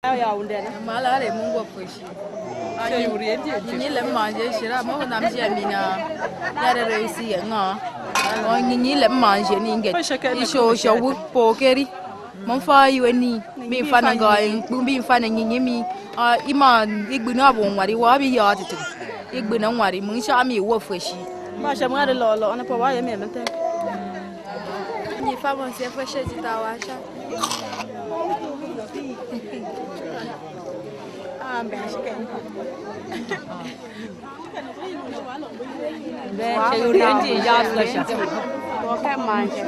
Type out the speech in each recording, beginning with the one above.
Mala le mungo poshi. Ayo urienti. Nyinyi le manje shira mo na mje mina. Yare reisi nga. O nyinyi le manje ni nge. Isho sho wu pokeri. Mon fa yweni. Mi fa na ga mi fa na nyinyi mi. Ima igbu na bo nwari wa bi ya titu. Igbu na nwari mun sha mi wo foshi. Ma sha mwa de lo na po wa ye mi mente. Ni fa mon se foshi ti ta wa sha. C'è l'oriente già lasciato. Che mangia?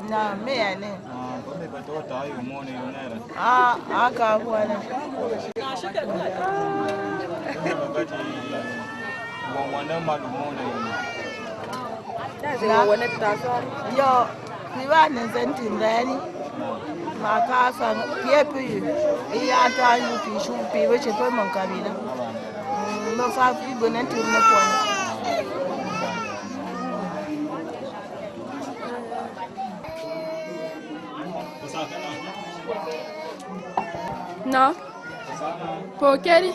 Na me ne. Aka bwana. Yo, kiwani zenti ndani. Makasa piepi. Iya ta yupi shupi weche to mankabila. No fa fi bonenti ne poni. No. Pokeri.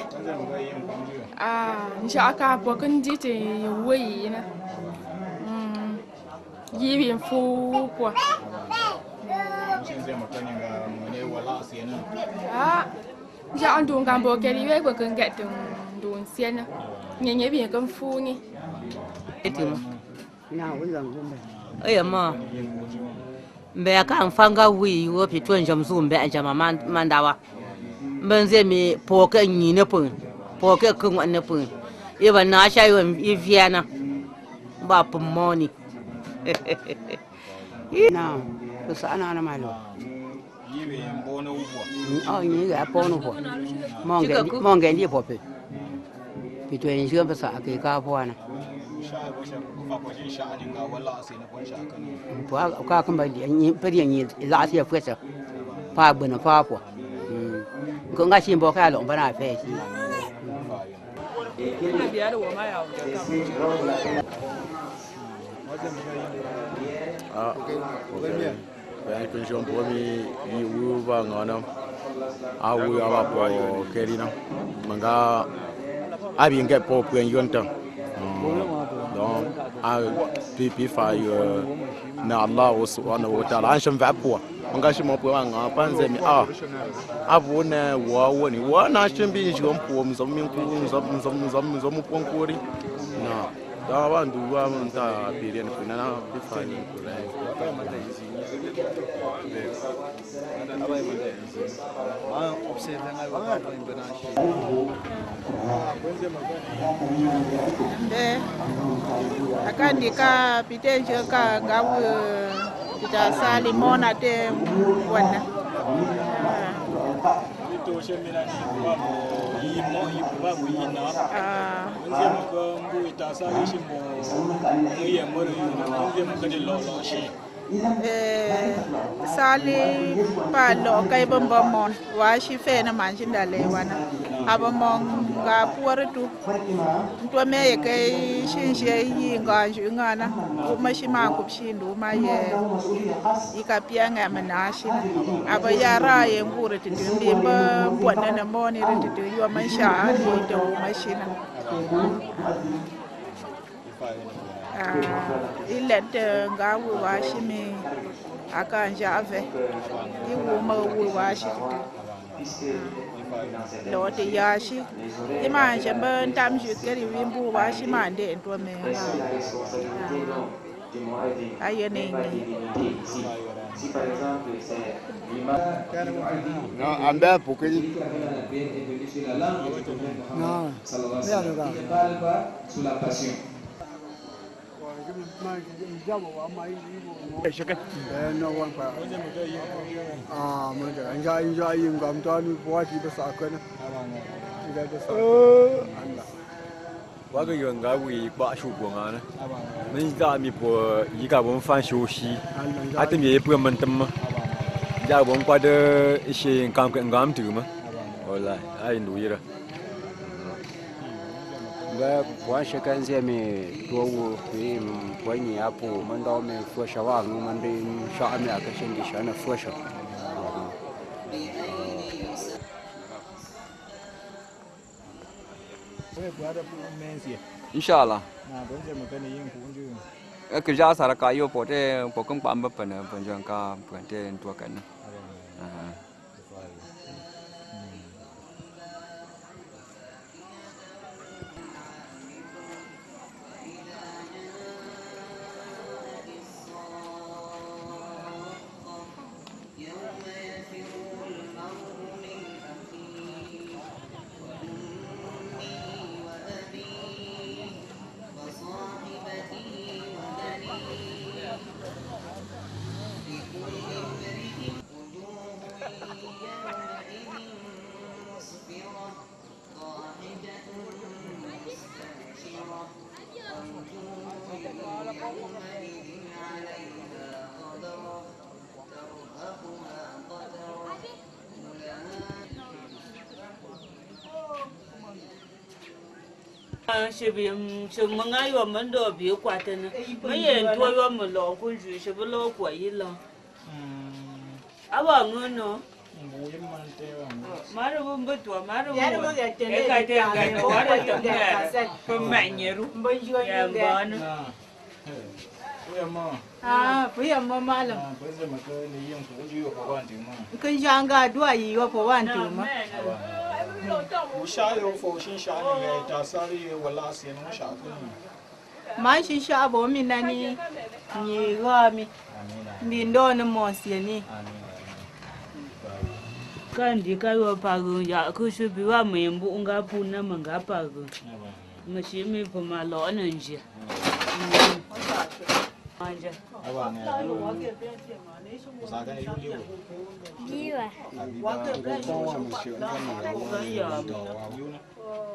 Njaka pokundi te wei na. Yibi fu kwa. Ja andung kan pokeri we ko kan get dun siena. Nyenye bi kan fu ni. Etimo. Na ulang gumbe. Aya ma. Mbe ka mfanga wi wo pitwe njamzu mbe njama mandawa. Mbenze mi poke nyine pun. Poke kun ne pun. Iba na sha yo iviana. Ba pumoni. Na, kusa ana malo. Yibe mbona ubwa. Oh, ni ga pono po. Monge ndi pope. Pitwe njio pesa ke ka bwana. Ka kan ba ni peri ni la ti fuesa. Pa bwana pa po. Ko nga shimbo ka lo bana fe shi. Ben pension pour mi wu ba ngana. Wu ya ba po kerina. Manga abi nge po pren yonta. Donc pi fa na Allah subhanahu wa ta'ala an shan va po. Manga shi mo po nga panze mi abu ne wo ni wo na shin bi shi on po mi zo mi ku zo mu po nkuri. Na da ba ndu wa mun ta period kuna na bi fa ni ko lai. Akandika pitenjo ka gawu kita salimona te wana. To shemina ni yimo yibabu yina. Nze mko mbu itasali shimo. Iye moro yina. Nze mko de lo shi. Sali pa lo kai bombomon wa shi fe na manjinda le wana. Abomon ga puore tu. Ntwa me kai shinje yi nga ngana. Kuma shi ma kupshindu ma ye. Ikapia nga manashi. Aba yara ye ngure titimbi mba bwana na moni rititu yo maisha ali to mashina. Ilete nga wa shimi akanja ave. Iwu ma wu wa shi. Lote yashi. Imanje mba ntam jukeri wimbu wa shi mande ntwa me. Ayene Non, anda porque non, 我个人家为把手过啊呢，们家咪不一个我们翻休息，还得咪不们等嘛，家我们挂的一些刚刚丢嘛，后来还努力了。我是跟这面多我比我你也不，我们到面佛学话，我们的上面个现在选的佛学。Inshallah. Kerja sara kayu pote pokong pamba pena penjangka pengen tua kan. Sự mà ngay vào mình đồ biểu quạt thế này, mấy người tôi vào mình lo con gì sẽ bị lo quậy lo. Áo người nó. Má nó không biết tuổi, má nó không biết. Cái tiền cái quá là chậm nè, con mạnh nhiều luôn. Bây giờ như vậy. Bây giờ mà làm. Bây giờ mà cái này dùng phụ dư của bạn chứ mà. Cái giang gà đuôi gì của bạn chứ mà. 我下有佛心下那个大山里我拉线我下去呢。买些下波米那里，你个米，你多那么些呢？Kan di kayu pagung ya aku sebiwa membu enggak puna enggak pagung. Masih mi pemalo nanje. Aja. Abang ya. Usahakan itu liu. Biwa.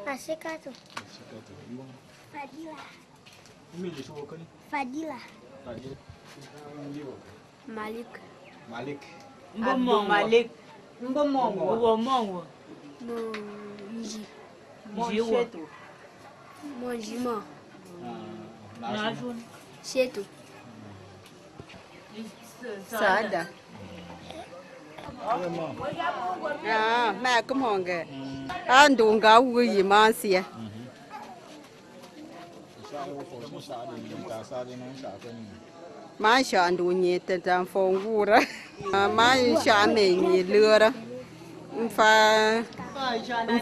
Asikatu. Fadila. Fadila. Malik. Malik. Malik. Mongo. Monji. Monji. Monjima. Najun. Setu. Sada. Mẹ cũng hòn kìa. Anh đuông gạo người gì mà xìa. Má sợ anh đuông nhẹ tên trang phong vụ đó. Má sợ anh này nhẹ lừa đó.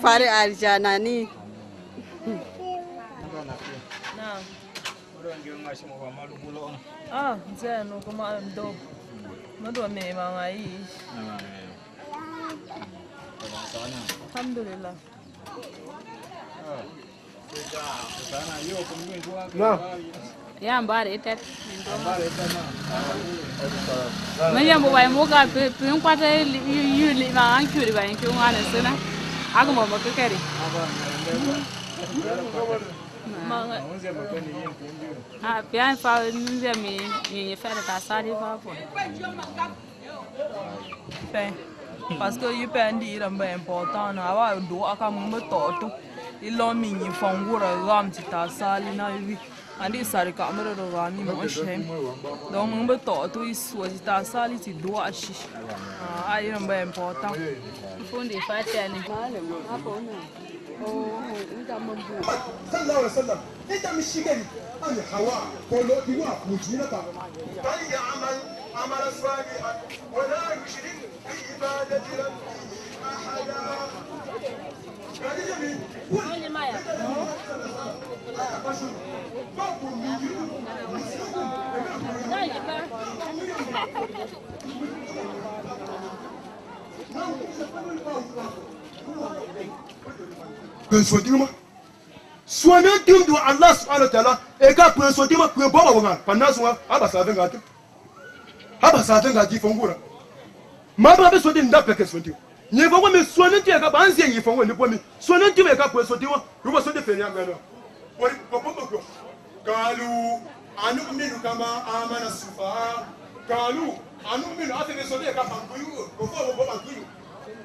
Pha đi Aljana ni. Saya nu kuma do. Madu me mangai. Alhamdulillah. Yang baru itu. Macam buat muka pun kuat you lima orang curi banyak cuma ada sana. Aku mau makan kari. Pian fa nze mi fa ta sa di fa po. Parce que you peux dire c'est important na wa do aka mo to to ilo mi ni fongura ram ti ta sa li na wi andi sari ka amro do ga mi mo shem do mo to to isu ti ta sa li ti do a shi ai c'est important Fundi fa ta ni. صلى الله عليه وسلم انت مش شيء انا حواء قولوا ديوا وجينا تا فليعمل عمل صالحا ولا يشرك بعبادة ربه احدا قال جميل قول ما يا Pensodima. Soigner Dieu de Allah subhanahu wa ta'ala et quand pensodima pour bon bon pendant soin abasa venga tu. Abasa venga di fongura. Mama be sodi nda peke sodi. Ni fongo mi sonin ti ka ban se yi fongo ni po mi. Sonin ti me ka po so ti won. Ru bo so de fe ni agba no. Wori ko. Kalu anu'minu kama amana sufaha. Kalu anu'minu afebe so de ka bankuyu. Ko fo bo bankuyu.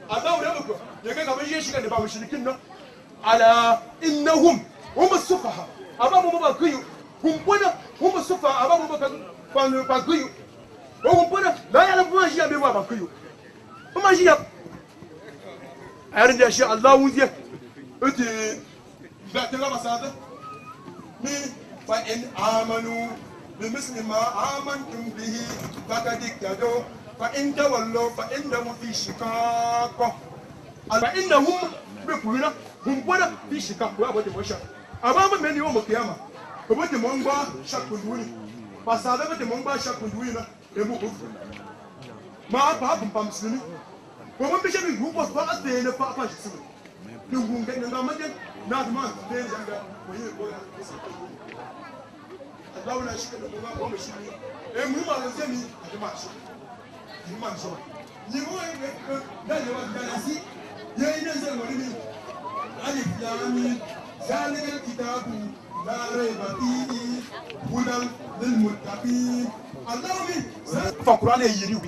Adawu ne ko. Ye ka ba yeshi ka de ba mushrikin no. Ala innahum hum as-sufaha. Aba mo bankuyu. Hum bona hum as-sufaha aba mo bankuyu. Hum bona la ya la bo jiya be mo bankuyu. Hum jiya أرجع شاء الله وزيه أتي بعتنا مسافة من فإن آمنوا بمثل ما آمنتم به فقد اهتدوا فإن تولوا فإنهم في شقاق فإنهم بقولنا هم بنا في شقاق وأبغى تمشى أمام من يوم القيامة أبغى تمنبا شكلوني فسافة أبغى تمنبا شكلوني نا يبغى ما أبغى بمسلمي ومن بيشوف يروح فقط بين فقط يسوي يقوم كأنه ما مدين نادمان بين جنگا وهي بويا الله ولا شيء كده ما هو مشي مو ما لازمني هذا ما شو نمو ده يوم جالسي ينزل ولمن ألف لام ذلك الكتاب لا ريب فيه هدى للمتقين الله من فقران يجري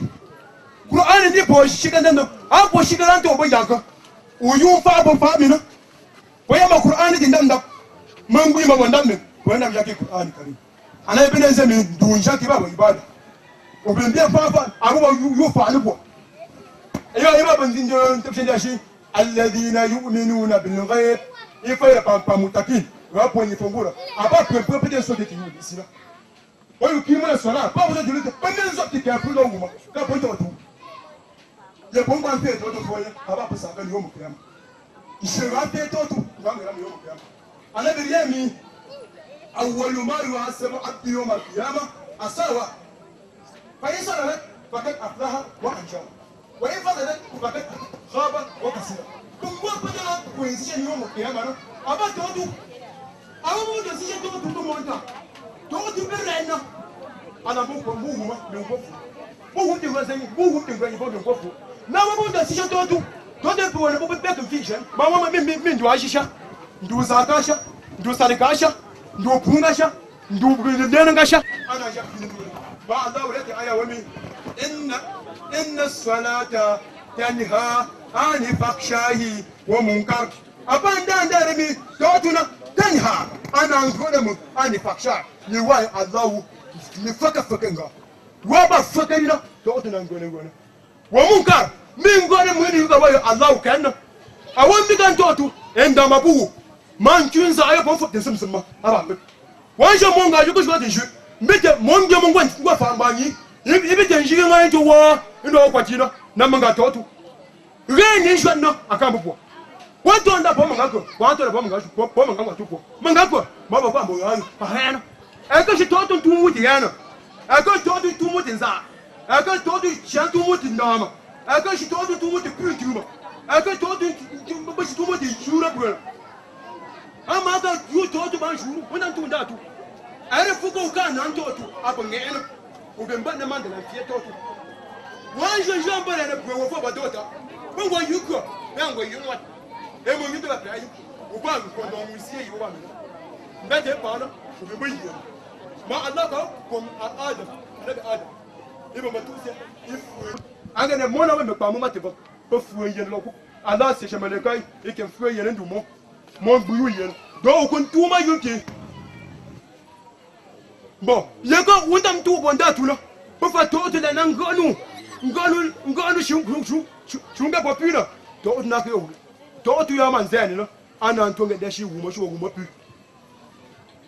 Qur'an ni bo shiga nan a bo shiga ran to bo yaga uyu fa bo fa mi na bo ya ma Qur'an din dan da man gui ma wannan min bo na yake Qur'an kare ana ibn zami dun shaki ba bo ibada o bin biya fa fa abu ba yu fa ni bo ayo ba ban din jon tafsir da shi alladhina yu'minuna bil ghaib ifa ya pa mutakin wa po ni fongura aba ko pe so de ti yu sina o yu ki ma sala ba bo de lu te ban zo ti ka fu lo mu ka po to ye bon ban pe to foye aba pesa ka ni o mu kiyama ishira pe to ba mi ra mi o mu kiyama ana bi yemi awwalu ma yuhasabu abdu yawm al-qiyama asawa fa yasala fakat aflaha wa anja wa in fadala fakat khaba wa kasira tum wa padala ko isi ni o mu kiyama no aba to awu mo de si to mo nta to be rena ana mo ko mu ma me ko fu mo hu de wa sen mo hu de wa ni bo de ko fu na wo da shisha to de bo ne bo be confusion ma wo min do shisha ndu zakasha ndu sadikasha ndu pungasha ndu denangasha ana ja ba Allah wala ta aya wa min inna as-salata tanha ani fakhshahi wa munkar abanda ndare mi to tuna tanha ana ngode mu ani fakhsha ni wa Allah ni faka nga wa ba faka ni to tuna ngone wa munkar min gone muni ga wayo Allah kanna awon mi kan totu enda mabuhu man kunza ayo bon fote simsima aba be wan je mon ga jugo de jeu mete mon ge mon gwa fa mbani ibi je njige ngai to wa ndo kwati no na manga totu re ni jwa no aka bubu wa to nda bo manga ko wa to da bo manga ko bo manga wa tupo manga ko ma ba ba mo yayo fa hana e ko shi totu tu mu di yana e ko totu tu mu din za e ko totu shan tu mu din dama e ko shi totu tu mu di kultuma e ko totu ba shi tu mu di jura bro ama ga yu totu ban shuru wannan tu da tu are fuko ka nan totu abun ne eno o ben ban man da lafiya totu wan je jambe le bro fo ba dota bon wa yu ko ben wa yu wat e mo yu da pra yu o ba ko do mu sie yu wa mi ba de pa no o be yi ma Allah ka kom adam nabi adam ibo matusia ifu anga ne mo na me pa mo mate ba fu yen lo ko Allah se chemele kai e ke fu yen ndu mo mon buyu yen do kun tuma yunke bon ye ko wundam tu bon da tu la po fa to te na ngonu shunga popula to na ko to tu ya man zen no ana ntonge da shi wumo shi wumo pu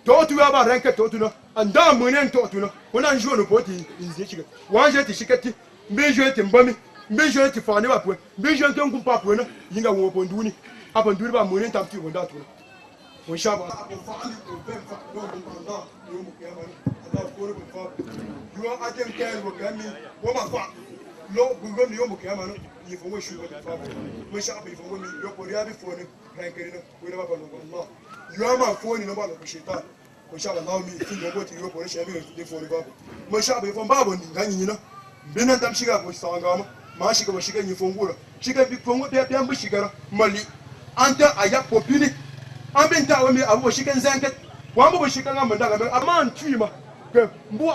to tu ya ba ranke to tu no anda munen to tu no wona njo no poti inzi chiga wanje ti shikati mbejo ti mbami mbejo ti fane ba pu mbejo to ngun pa pu no yinga wo ponduni apa nduri ba munen tam ti bon da tu no won sha ba abu fa'ali ko ben fa no Allah yo mu kiyama Allah ko ru fa yo ajem kai wo gami wo ma fa lo bungo mi yo mu kiyama no yi fo wo shu wo fa mo sha ba yi fo wo mi yo ko ria bi fo ni rankeri no wo na ba ba no Allah yo ma fo ni no ba no ko shaitan mo sha ba Allah mi fi yo bo ti yo ko ni she mi de fo ni ba mo sha ba yi fo ba bo ni ganyi no binan tam shiga ko sa nga ma ma shiga ba shiga ni fongura shiga bi fongo be be mbu shiga mali anta aya popini an bin ta wani abu shiga zanket wa mbu shiga ga manda ga amma an tui ma ke mbu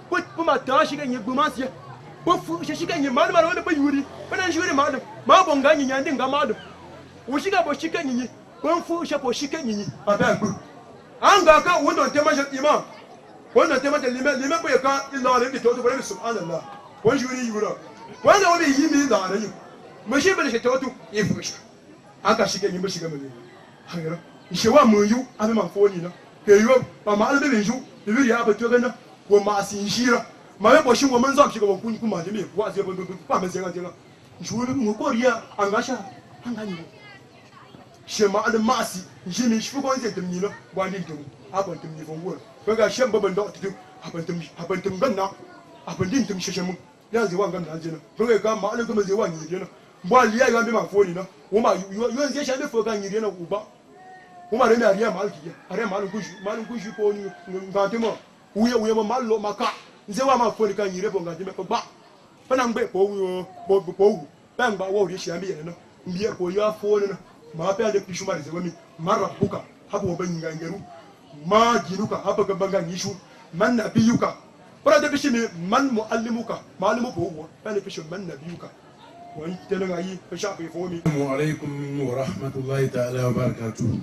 bu ma ta shiga ni bu ma siya bu fu shiga ni ma ma wani ba yuri bana yuri ma ma bonga ni nyande ga ma wo shiga bo shiga ni ban fu shapo shiga ni aba gbu an ga ka wanda tema shi imam wanda tema da lime ko ya ka illa ne to bari subhanallah wani yuri yura wanda wani yi mi da ne mu shi bane shi to yi fu shi aka shiga ni ba shiga mali hangara shi wa mu yu abi man fo ni na ke yu ba ma albe bin shu bi ya ba to gana ko ma sin shira ma be bo shi wo man za shi ga ban kun kuma je me wa sai ba me sai ga tinga shi wo mu ko riya an ga sha an ga ni shi ma al masi shi mi shi ko sai tumni na ba ni tum abin tum ni fon wo ko ga shan baban da tum abin tum ganna abin din tum shi mu ya zai wa ganna je na ko ga ma al kuma zai wa ni je na ba liya ga be ma fo ni na wo ma yo zai sha be fo ga ni je na uba wo ma re mi ariya ma alki ariya ma lu kushi ko ni ngante mo uye ma lo maka nze wa ma fo ni kan yire bo ngante me ba fana ngbe po wo ba ngba wo ri shi ambi yana mbiye ko ya fo ni na ma pe ande pishu ma ze wami mara buka hapo ba nyinga ngeru ma ginuka hapa ga banga nishu man nabiyuka para de pishi man muallimuka malimu bo wo pa de pishi man nabiyuka wa tele ngai pa sha pe fo mi assalamu alaikum wa rahmatullahi ta'ala wa barakatuh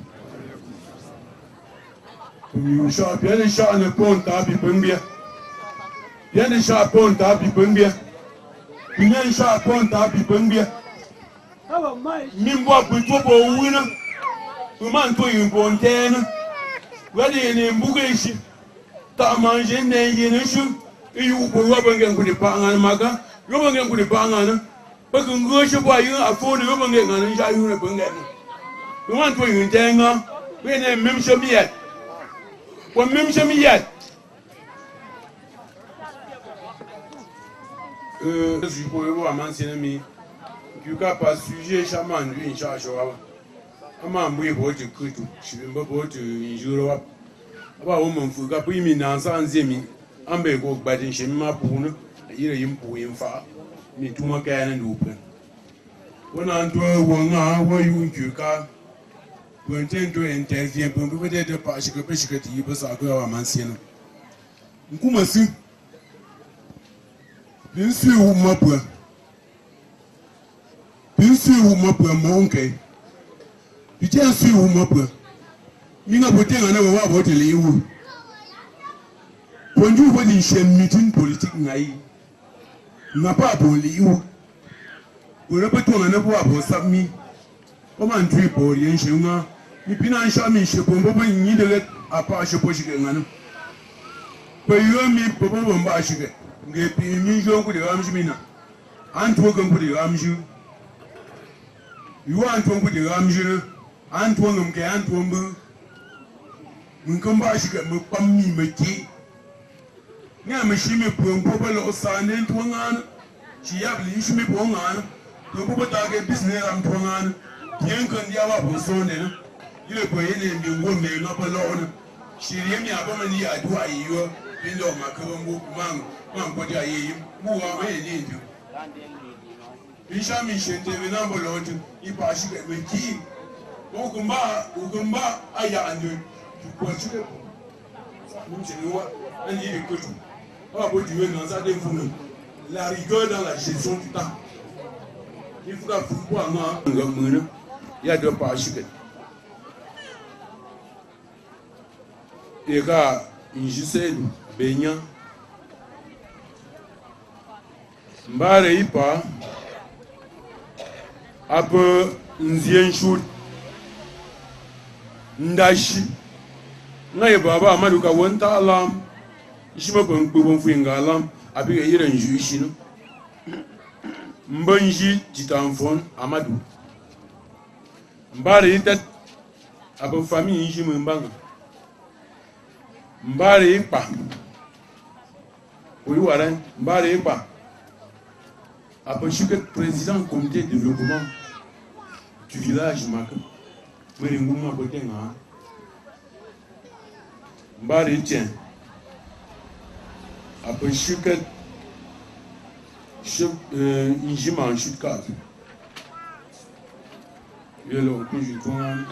bien de chat ne compte à Bibungbia. Bien de chat compte à Bibungbia. Bien de chat compte à Bibungbia. Nimbo puto bo wina. Uman to impontene. Wadi ne mbugeshi. Ta manje ne yeneshu. Iyu bo wabangen kuni pangan maka. Yobangen kuni pangan. Bakun goshi bo ayu afoni yobangen ngana ja yu ne bungen. Uman to yuntenga. Wene memshomiet. When Mimsham yet, je pourrais voir mentionner mi, tu cas pas sujet chaman lui in charge of a man we bought a critic, she remember bought in Europe about woman for Capimi Nansan Zemi, Ambe go bad in Shema Puna, a year in Puim far, me to my can and open. When I'm to a 1 hour, you in Kuka. Twenty interview, but we did the partial pescati, but I go a mansian. Nkumasi, Pinsu Mapua, Pinsu Mapua Monkey, Pitansu Mapua. You know, putting another about the Lew. When you were in Shem meeting politics, Napa Lew. We're up to another about some Come on, tree body and Shunga. You pin shot me, she bomb you need let a partial pushing. But you and me, Papa Bashik, get me young with the Ramsmina. Aunt Wogan with the Ramju. You want one with the Ramju, Aunt Wongum can't wumble. When come Bashik, Mupami, Maki. Now, machine put Papa or San and Twangan. She have leashed me Pongan. The Papa target business and Twangan. Yankan Yawa was on there. You look away and you won't make up alone. She really abomini I do you in the Macron man, what I am, who are way into. Bishami sent a number of if I should get my key. Ukumba, Aya and you. What and you could. How about you and Saturday for them? Larry Gordon like she's on to town. If you got football now, ya do pa shike ega injiselu benya mbare ipa apo nzien shur ndashi ngai baba amadu ka wonta alam ishima ko ngbo fuinga alam abi yire nju ishino mbanji jitamfon amadu mbare intet abon famille yi jimu mbanga mbare ipa oyi waran mbare ipa abon chuket président comité de développement du village maka mari nguma botenga mbare tien abon chuket injima en chute 4. Yelo kunji kongan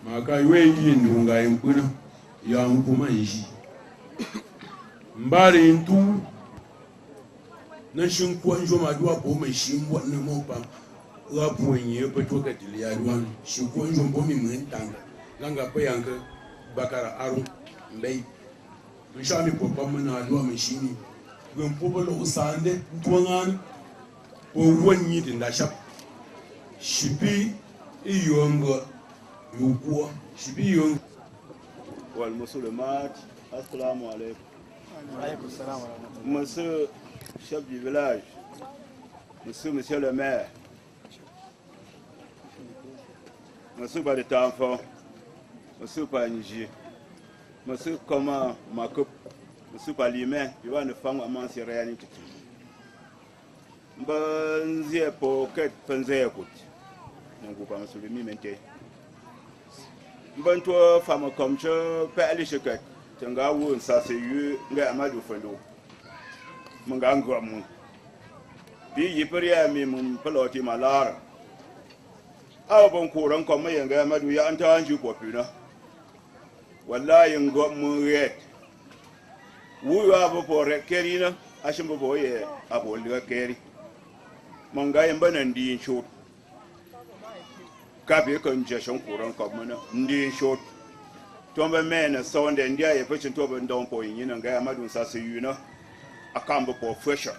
maka ywe yindunga impuna ya nkuma inji mbari ntu na shinkwa njoma dua po me shimbwa na mopa la poenye petoka dilia duan shinkwa njombo mi mwentanga langa payanga bakara aru mbei mshami popa mana dua mashini gwempobolo usande ntwangan o wonyi dinda shap shipi iyongo yukwa shipi iyongo wal muslimat assalamu alaikum. Monsieur chef du village, monsieur le maire, monsieur Baditanfo, monsieur Panji, monsieur comment ma coupe, monsieur Palimé, il va nous faire un peu de réalité. Bonjour pour que vous écoutez. Donc vous pensez le même temps. Bonjour femme comme je peux aller chez quelqu'un. Tenga wo nsa se yu nga amadu fendo munga ngamu bi yipria mi mun peloti malara aw bon kuran ko mai nga amadu ya anta anju ko pina wallahi ngamu ret wu ya bo pore kerina ashim bo ye abo liga keri munga yamba nan di shot ka be kan je shon kuran ko mana ndi shot tombe mena sonde ndia ye pechin tobe ndon po yin nga amadu sa se yuna akambo po fresher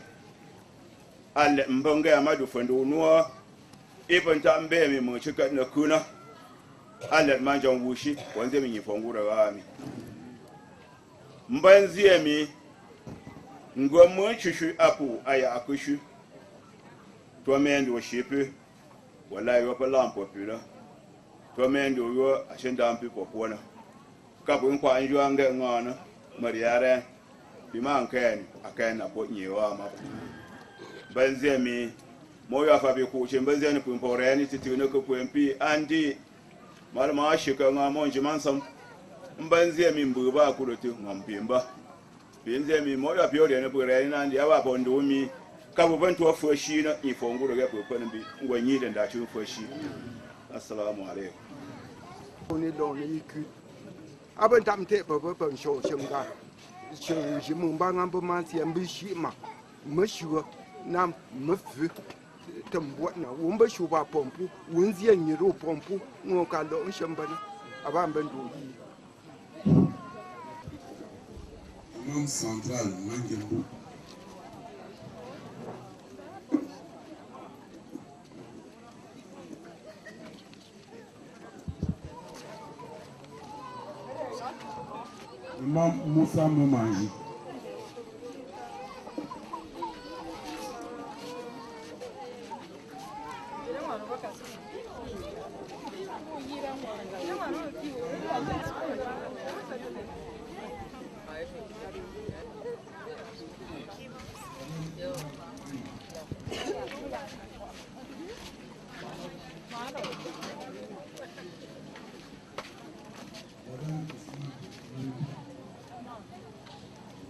alle mbonga amadu fendo nuwa even tambe mi mo chika na kuna alle manjan wushi wanze mi yifongura wami mbanzi emi ngomo chishu apu aya akushu to mendo shipe wallahi wa palampo pula to mendo yo ashenda ampi popona kabun kwa anjua nge ngona mariare bima nkeni akena po nyewa ma banze mi moyo afabi ku chembanze ni pumporeni titune ko pumpi andi malama shika ngamo njimansam mbanze mi mbuba kurote ngampimba benze mi moyo apiore ne pureni nandi aba bondo mi kabu bantu afushi na ifonguro ga pupani bi ngwanyide ndachu fushi. Assalamu alaikum. Oni don ni ku abin tam te ba ban sho shinga shi mun ba ngan ba man siyan bi shi ma mashuwa nam mafi tambo na won ba shu ba pompu won ziyan yi ro pompu ngo ka lo shin ba aban ban do yi Imam central Mangembo Imam Moussa Momanji.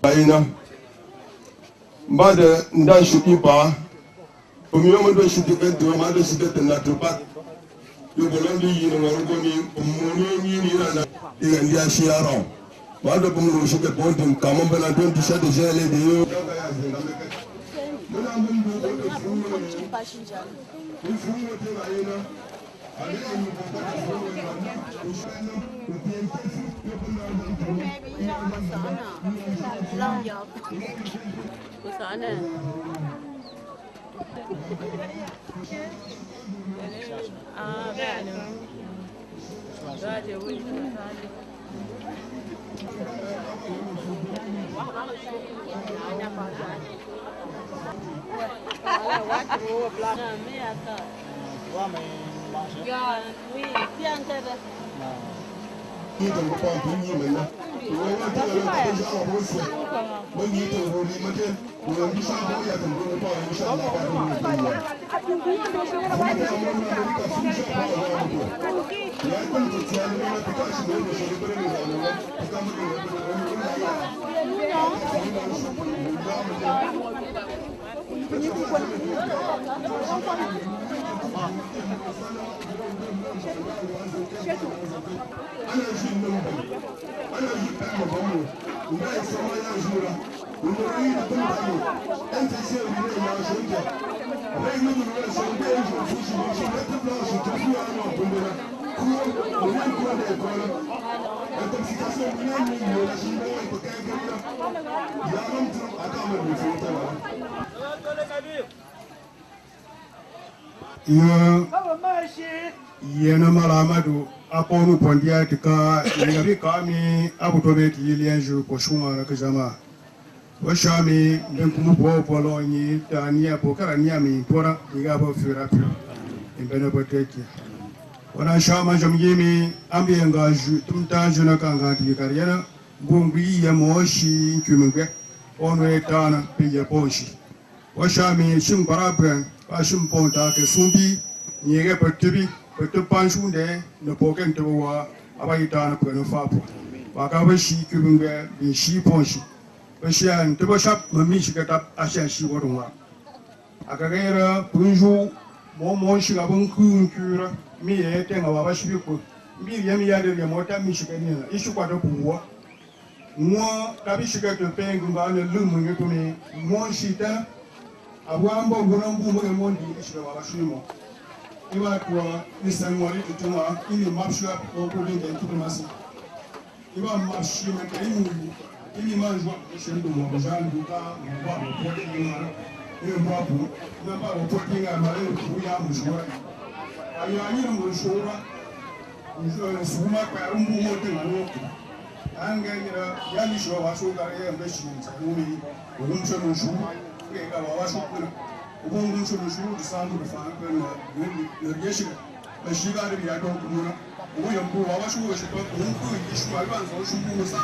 Baina ba da ndan shuki ba omi mo do shuki e do ma do shuki na to ba yo bolon di yi no ro mi mo ni ni na e ndi a shi aro ba do mo ro shuki bon dum ka mo bana don di sha de jele de yo Yena malamadu aponu pondia tika ngabi kami abutobe tilienju poshuma na kajama washami benkumu bo polonyi tania pokara nyami pora igabo firapi imbene boteki wana shama jamgimi ambienga ju tumta juna kanga tikariana bungbi ya moshi nkumugbe ono etana piye ponshi washami shimparabren ashim ponta ke sumbi nyege pertibi pertib panshunde ne poken tewa abayita na peno fapo wakabe shi kubungbe bi shi ponshi bashan tebo shap mami shikata ashan shi wodwa akagera punju mo shi gabun kunkura mi ye tenga wa shi ko mi ye de mota mi shikani na ishu kwa do kuwa mo kabi shikata pengu ngane lumu ngekumi mo shita abwambo gunambu mo mondi ishu wa shi mo iwa kwa nisangwari tutuma ini mapshwa ko ko de tukumasi iwa mapshi matainu ini manjwa shendo mo bajal buka mo ba mo poti ngara iyo babu na ba mo poti ngara ma yo kuya mo shwa ayo anyi mo shwa njo suma kwa umbu mo te ngaro anga ngira yali shwa wa shwa ga ye mbeshi tsami o umcho no shwa ke ga wa shwa ubungun su shuru da samu da fara kan na yeshi da shi ga da ya don kuma ubu yambu wa wasu wasu to kun ku yi shi ba ban so shi mu sa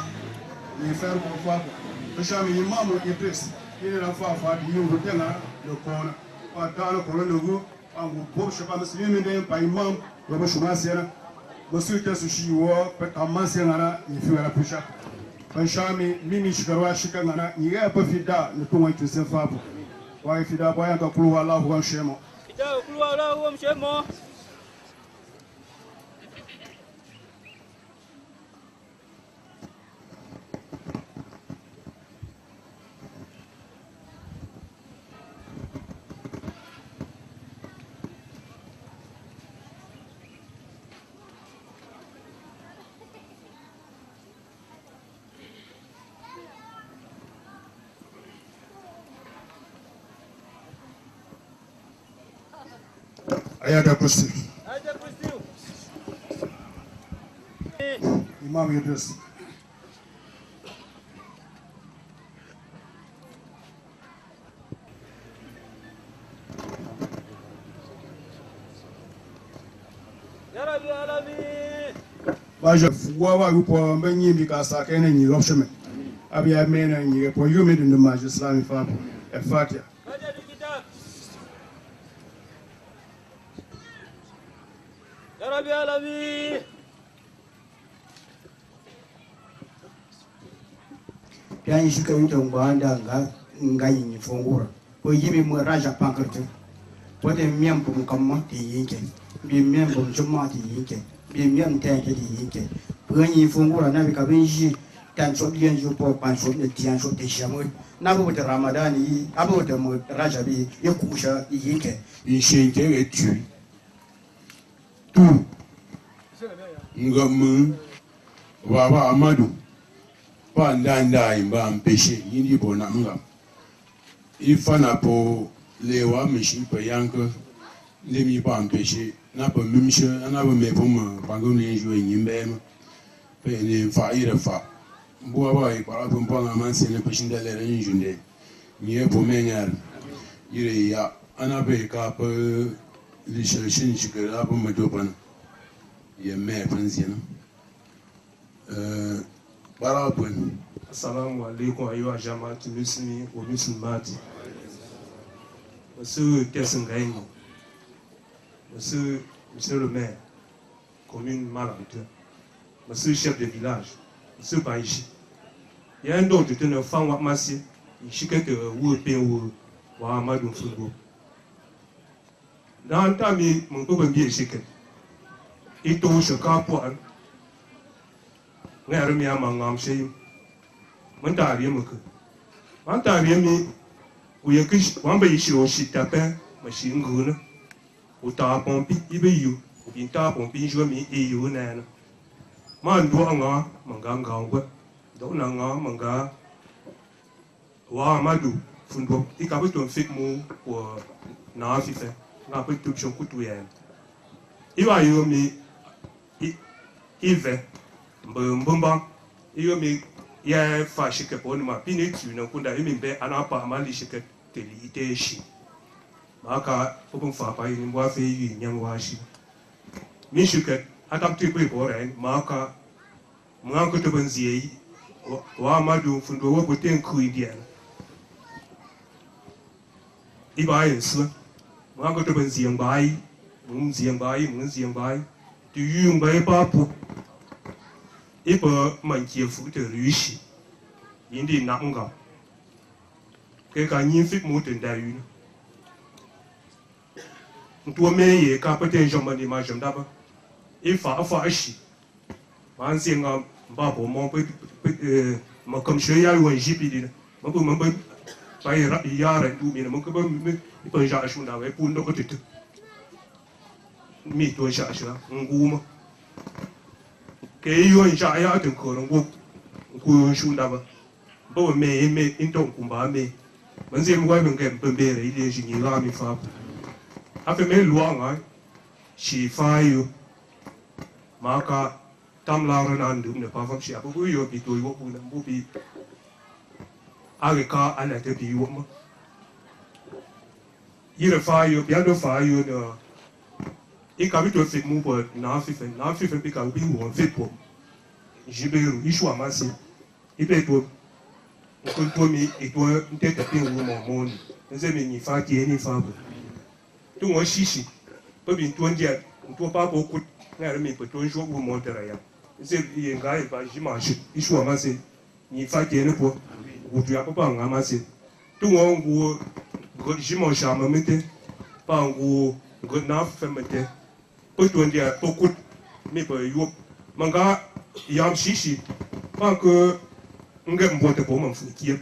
ne fer ko fa ko sha mi imamu Idris ne na fa fa di yu da na da kona fa ta na ko na go an go bo shi ba muslimi ne ba imam ya ba shi ma sai na ba su ta su shi wo pa kamma sai na ni fi wala pusha fa sha mi mimi shi garwa shi kan na ni ga pa fi da ne to wa tu sai fa Why if you don't buy a clue, Allah will shame you. Ayada Kusti. Imam Idris. Baja fuwa upo mbenyi bikasa kene nyi opsheme. Abia mena nyi po yumi de Islamic fapo. Fatia. Rabbi Alami. Piani shika wito ngwanda nga yinyi fongura. Po yimi mo raja pankartu. Po de miampo mkamma ti yinke. Bi miampo mchuma ti yinke. Bi miam tanke ti yinke. Po yinyi fongura na bika benji tan so bien jo po pan so de tian so de shamu. Na bo de Ramadani, abo de mo raja bi yekusha yinke. Inshenke etu. Tu ngamu baba Amadu pa ndanda imba mpeshe yindi bona ngam ifana po lewa mishi pa yanko lemi pa mpeshe na pa mimshe na ba me pom bango ne jo nyimbe pe ne fa ira fa bo ba i para pom pa man se ne peshin da le njunde nie po menyar ire ya ana be ka pa lishin shikara ba madoban ya me panzina barabun assalamu alaikum ayyuha jama'atul muslimi wa muslimati monsieur Kessengaï monsieur le maire commune Malantou monsieur chef de village monsieur Baïchi il y a un don de tenir fan wa masi il chike que ou pe ou wa ma dum fungo dan ta mi mun ko ban biye shikin ito shaka po an ngar mi ama ngam shi mun ta riye mu man ta riye mi u ye kish wan ba yishi o shi ta pe ma shi nguna u ta pompi ibe yu u bin ta pompi jo mi e yu na na man do nga manga ngwa do na nga manga wa madu fundo ikabu to fit mu wo na fi fe nga pe tu chon kutu ya iwa yo mi ive mbomba iyo mi ya fa shike po ni ma pini tu na kunda imi be anapa amali shike teli ite shi maka popon fa pa ni mwa fe yi nyam wa shi mi shike atam tu pe bo ren maka mwa ko to benzie wa madu fundo wo poten ku idia iba yesu mwa ko to benzie mbai mun zieng bai tu yung bai pa pu ipa man kie fu te ru shi yin di na nga ke ka nyin fit mu te da yu ntuo me ye ka pa te jom ni ma jom da ba ifa shi man zieng nga ba bo mo pe ma kam she ya wen ji pi di ma bu ma ba ya ra du mi na mo ko ba mi pa ja shu da we pu ndo ko te mi to sha sha nguma ke yo sha ya tin ko ngo ku shu da ba bo me in tong ku ba me man zai mu ben ke ben be re ile shi ni la mi fa a fe me luo nga shi fa yo ma ka tam la ran an du ne pa fa shi a bu yo bi to yo bu na bu bi a ge ka ana te bi yo ma yire fa yo bi ado fa yo no e ka bi to fit mu bo na fi fe bi ka bi wo fit po jiberu ishu amasi ibe to ko to mi e to nte te pe wo mo mo ni nze mi ni fa ti ni fa bo to wo shishi to bi to ndia to pa bo ku na re mi pe to jo wo mo tera ya nze ye nga e ba jima shi ishu amasi ni fa ti ni po wo tu ya pa nga amasi to wo ngo go jima sha ma mete pa ngo go na fe mete to ndia to ku mi pe yo manga yam shishi pa ko nge mbote po ma fukie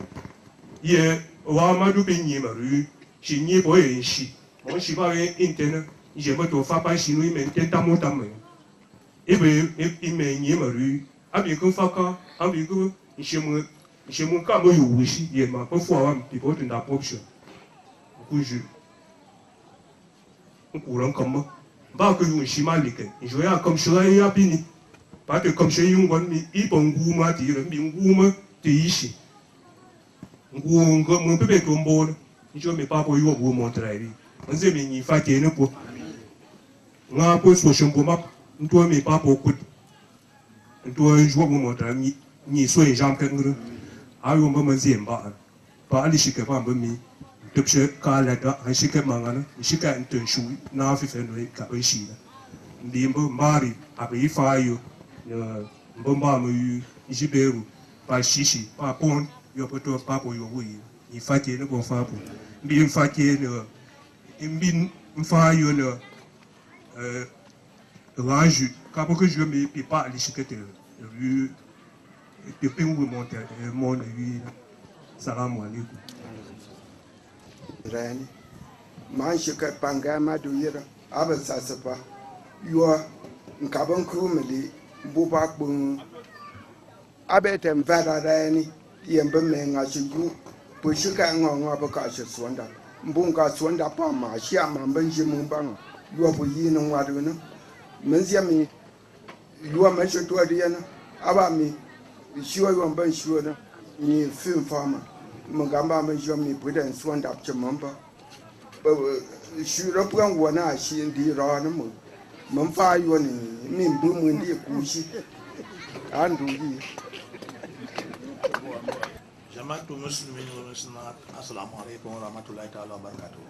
ye wa ma du be nyi ma ru shi nyi bo ye shi mo shi ba ye intena je ma to fa pa shi nu me tenta mo ta me e be e me nyi ma ru abi ko fa ka abi ko shi mo ka mo yu shi ye ma po fo wa bi bo tunda option ku ju ku ran kam ba ko yu shi ma like je ya comme je ya bini parce que comme chez nous, il faut nguma dire, nguma te ici. Nguma mon bébé tombe, je me pas pour vous montrer. On sait mais il faut qu'il ne pour. Nga pour ce champ pour ma, toi mais pas pour coup. Toi je vous montrer ni soit jambe que nous. Ah on va me dire pas. Pas aller chez quelqu'un me mi. Depuis que la da, chez quelqu'un mangana, chez quelqu'un te chou, na fi fait nous capachi. Ndimbo mari, après fayo. Mbomba mu jiberu pa shishi pa pon yo poto pa po yo wi ni fati ne ko fa po bi fati ne mbi mfa yo ne range ka po que je me pi pa ali shikete ru te pingu monte mon wi salamu alaikum rani man shika panga ma du yira aba sasapa yo nkaban krumeli buba kpung abete mvara rani yembe menga chigu pushika ngonga baka chswanda mbunga swanda pa ma shia ma benji mumbanga yo bu yin wadu na menzia mi yo ma chto adiana aba mi shiwa yo ban shiwa na ni film farmer mugamba ma jo mi budan swanda chmamba shura puan wana shi ndi ra na mu mun fa yo ni min bu mun di kushi andu yi jama'atu muslimin wa muslimat assalamu alaikum wa rahmatullahi ta'ala wa barakatuh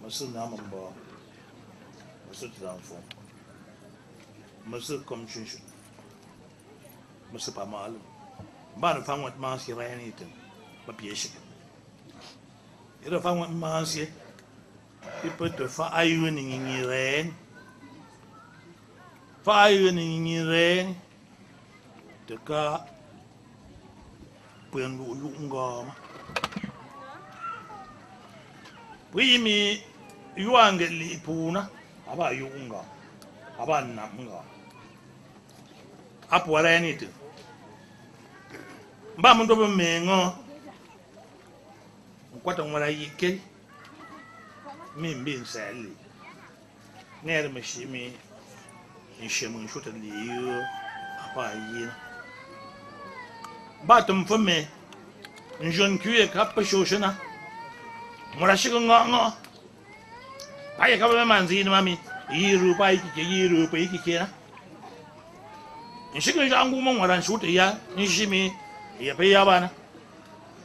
masu namun ba masu tranfo masu komshin masu pamal ba na fan wat ma shi rayani tin ba piye shi Il faut faire manger. Il peut te faire aïe ni reine. Faire aïe ni reine. De cas, pour un young. Oui, mais you are getting puna about young. About Namga. Up what I need to. Bamundo Mengo. What on what I get? Me being sadly. Near me, she me in Shaman shoot at you. Apa ye. Bottom for me. John Q. Cup of Shoshana. Morashigo. I have a man's in mammy. Year by year, Pekina. And she goes young woman when I shoot a young, and she me, a payabana.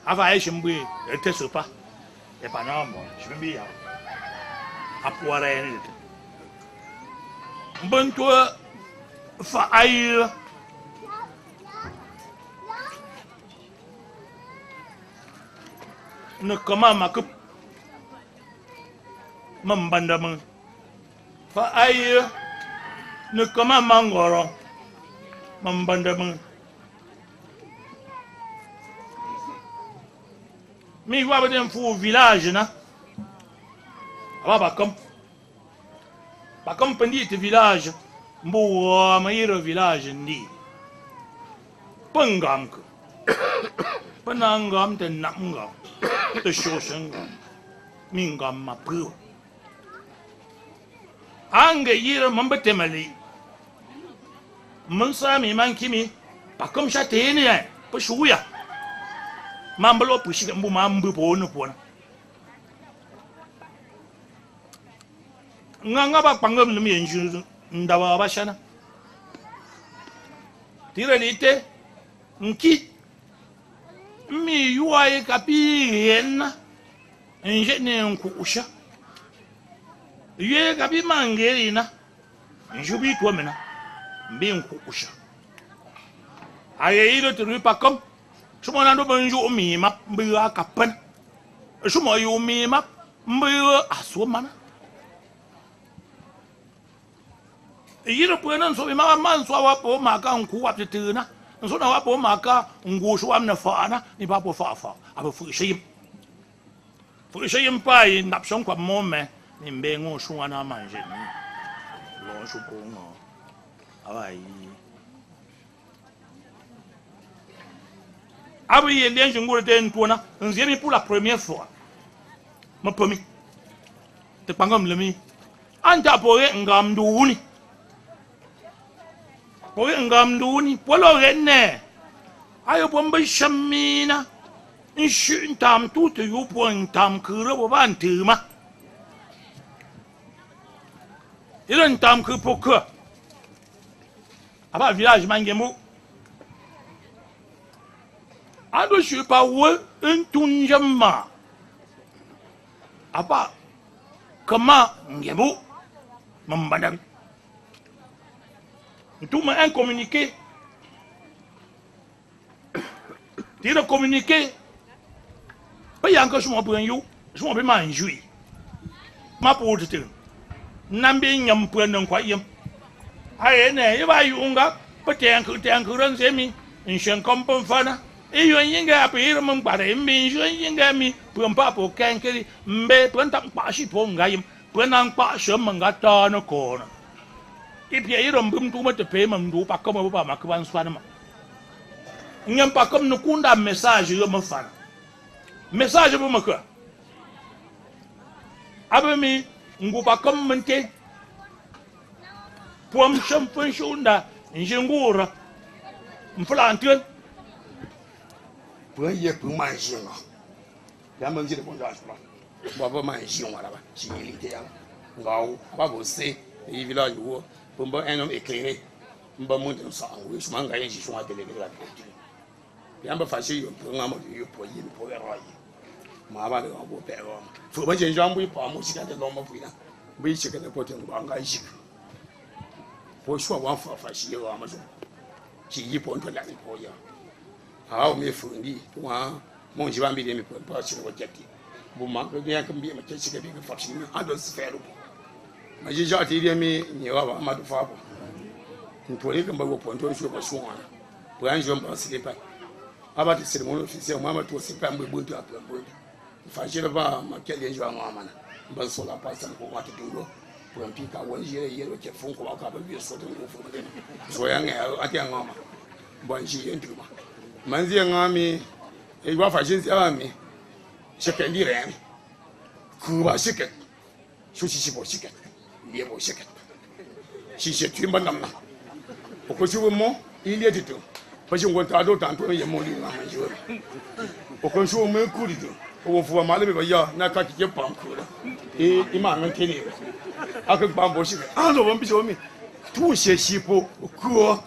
Have I should be a tesupa, a panama, should be up what I ended. Buntua for I. No come on, Macup Mambandam. For I no come on, Mangoro Mambandam. Me, what with them for village, na? Abacum. Accompagné de village, Boa, Maïra village, ni. Pungam. Panangam, the Namgam, the Shoshangam, Mingam, Mapu. Anga Yira Mambatemali. Munsami Mankimi, Pacum Chatania, Pushuya. Mambalo pushing Mambu Bonapon. Nganga Pangam Lumi and Ndawabashana. Tiralite, Nki. Me, you are a capiena, and Jetne Kusha. You are capi mangerina, and you be woman, being Kusha. I ate to Ripacum. Someone under Bonjour me, map, be a capan. Some of you me map, be a swimmer. A European so my man saw up or Maka and Ku up the tuna, and so now up or Maka and go so I'm the father, the papa fafa. I will for shame. For shame pie in Napson kwa moment in Bengo Suana Manjin. Lord Supongo. Aye. Abi ye lien jungo de ntona nziemi pour la première fois ma pomi te pangam lemi anta poe ngam duuni polo renne ayo bomba shamina inshu tam tout yu point tam kure bo ban tuma iren tam ku poku aba village mangemu. Je ne suis pas un tunjama. Apa comment ngebo mambadam. Tout m'a communiqué. Tu as communiqué. Pas encore je m'en prends you. Je m'en vais manger. Ma pour te. Nambi nyam prendre quoi yam. Aye ne, il va y unga. Peut-être que ran semi. In shen kompon fana. Et you ain't got a pair among body, means you ain't got me, Pumpapo can carry, Mbe, Puntam Pashi Pongayim, Punang Pasham and got on a corner. If you don't boom too much to payment, do Pacom over Macavan Swanama. Yam Pacom no Kunda message you my fan. Message of Maka. Abame, Ngupacom Mente Pum Shampoo Shunda, in Jingura, Mflantian. Pour y pour manger. Il y a même des bons âges. On va manger là-bas. Si il était là. On va bosser. Les villages pour un homme éclairé. On va monter ça. Oui, je m'en gagne si je suis à télé. Il y a un peu facile pour un homme pour y pour le roi. Ma va le beau père. Faut pas que les gens puissent pas manger dans l'homme pour là. Oui, c'est que les potes vont engager. Pour choix on va facile à Amazon. Qui y pour la pour y. Ah, mais fourni, moi, mon jambes, il me peut pas sur le objectif. bu ma ko ya kan bi ma ke shiga bi ka fashi ni adon su fero ma ji ja ti mi ni wa ba ma du fa bo ntori kan ba go ponto shu ba shu wana bu an jom ba si pa aba ti sermon officiel ma to si pa mbe buntu apla buntu fa jira ba ma ke le jwa ma mana ban so la pa sa ko ma ti dungo bu an pi ka won jere yero ke fun ko ka ba bi so to ko fu de so ya nga ati an ma bon ji en ma man zi ngami e wa fa jin zi mi shike ndi re ku ba shike shu shi bo shike ye bo shike shi she tu mba namna o ko shu mo ili etito fa shi ngon ta do tanto ye mo li na ma ji o ko shu mo ku di do o fu ma le ba ya na ka ki pam ku e ma ngan ke ni aka pam bo shike an do bon bi so mi tu she shi po ku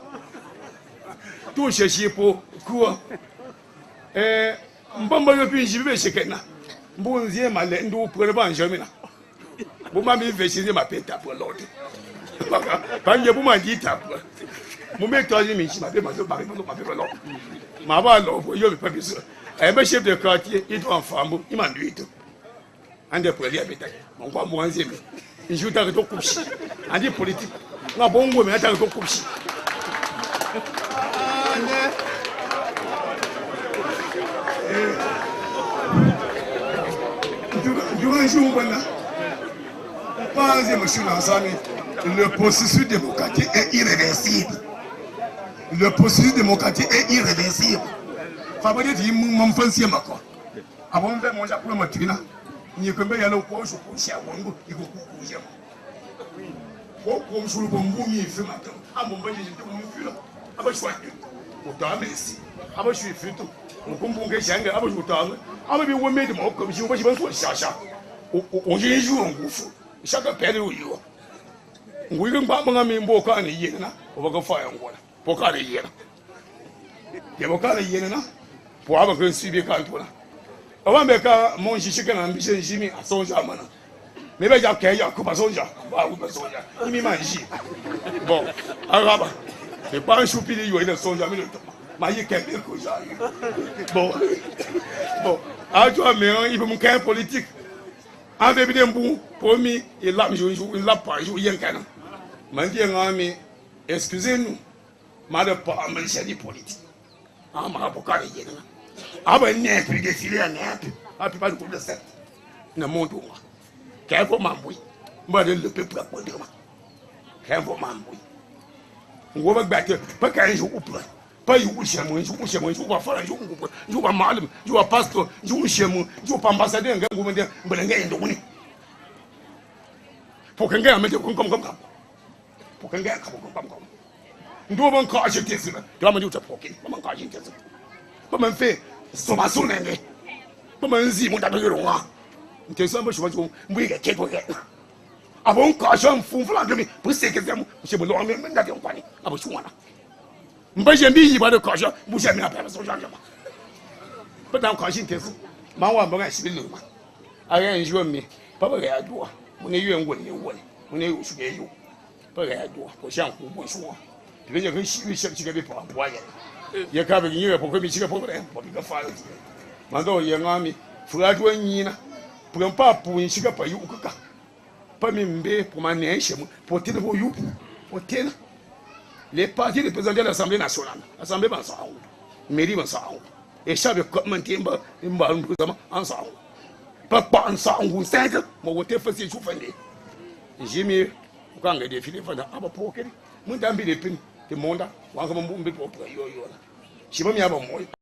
tu she shi po ku mbamba yo pinji be shekena mbunzie male ndu pwele ba njomina buma mi veshize mapeta po lord banje buma ndita po mu make tozi mi shi mabe mazo ba lo ma ba lo yo be papiso e be chef de quartier itu enfambu imandu itu ande pwele abeta mon kwa mwanzie mi njuta ko kushi andi politique na bongo me ata ko kushi Le processus démocratique est irréversible. Le processus démocratique est irréversible. Fabrice dit mon français ma quoi. Avant de manger pour ma trina, ni que me yalo ko so ko sia wongo iko ku je. Ko ko so ko mbumi fi ma to. Amo ba je to mu fi lo. Aba shwa. O ta mesi. Aba shwi fi to. Mo ko mbunge shanga aba shwa ta. Aba bi wo me de mo ko bi wo ba ji ban so sha sha. O je ju on ku fu. Chacun perd où il est. Oui, on va me mboka ni yena, on va faire un gars. Poka ni yena. Il boka ni yena, pour avoir un suivi quand on a. On va mettre mon chicken ambition Jimmy à son jamana. Mais ben j'ai qu'il y a coupe à son jam. Bah ou pas son jam. Il m'y mange. Bon, arabe. C'est pas un choupi de yoïne son jam le temps. Mais il y a quelqu'un que j'ai. Bon, à toi mais il veut mon cas politique. En fait, bien bon, pour moi, il l'a pas joué un canon. Maintenant, excusez-nous, mais ne pas me laisser politique. Ah, ma boca est là. Ah, ben, n'est plus défilé, n'est plus. Ah, puis pas de coup de 7. Ne monte pas. Qu'est-ce que m'embrouille? Moi, je ne peux pas prendre. Qu'est-ce que m'embrouille? On va battre, pas qu'un jour ou pas. Pas you chez moi, je vois faire un jour, je vois mal, je vois pasteur, je vois chez moi, je vois ambassadeur, je vois un pour qu'un gars mette comme. Pour qu'un gars comme. Nous avons encore acheté ça. Tu vas me dire que tu as proqué. Nous avons encore acheté ça. Pas même fait sommation n'engagé. Pas même si mon tata de l'on. Tu es simple, je vois que oui, qu'est-ce que tu avant quand j'en fous flanc pour ce que c'est mon nom même d'aller en panique. Ah bon, je suis là. Mba jembi yi ba de kojo bu jemi na pele so jama but dan kojo ntefu ma wa mba si bilu ma aya njo mi pa ba ya do mo ne yuen won ne won mo ne su ge yo pa ya do ko shan ku bo so bi je ko shi shi ge bi pa bo ya ye ka bi yi ko ko bi shi ge po be po bi ga fa ma do ye ngami fu a do nyi na pu pa pu shi ge pa yu ka pa mi mbe pour ma ne shemu pour te bo yu pour te les partis représentés à l'Assemblée nationale, l'Assemblée Bansao, mairie Bansao, et chaque commentaire ensemble. Papa ensemble, c'est que mon vote fait ses souffrances. J'ai mis, quand on a défilé, on a un peu de mon temps, il est plus de monde, on a un peu de yo. Je ne sais pas si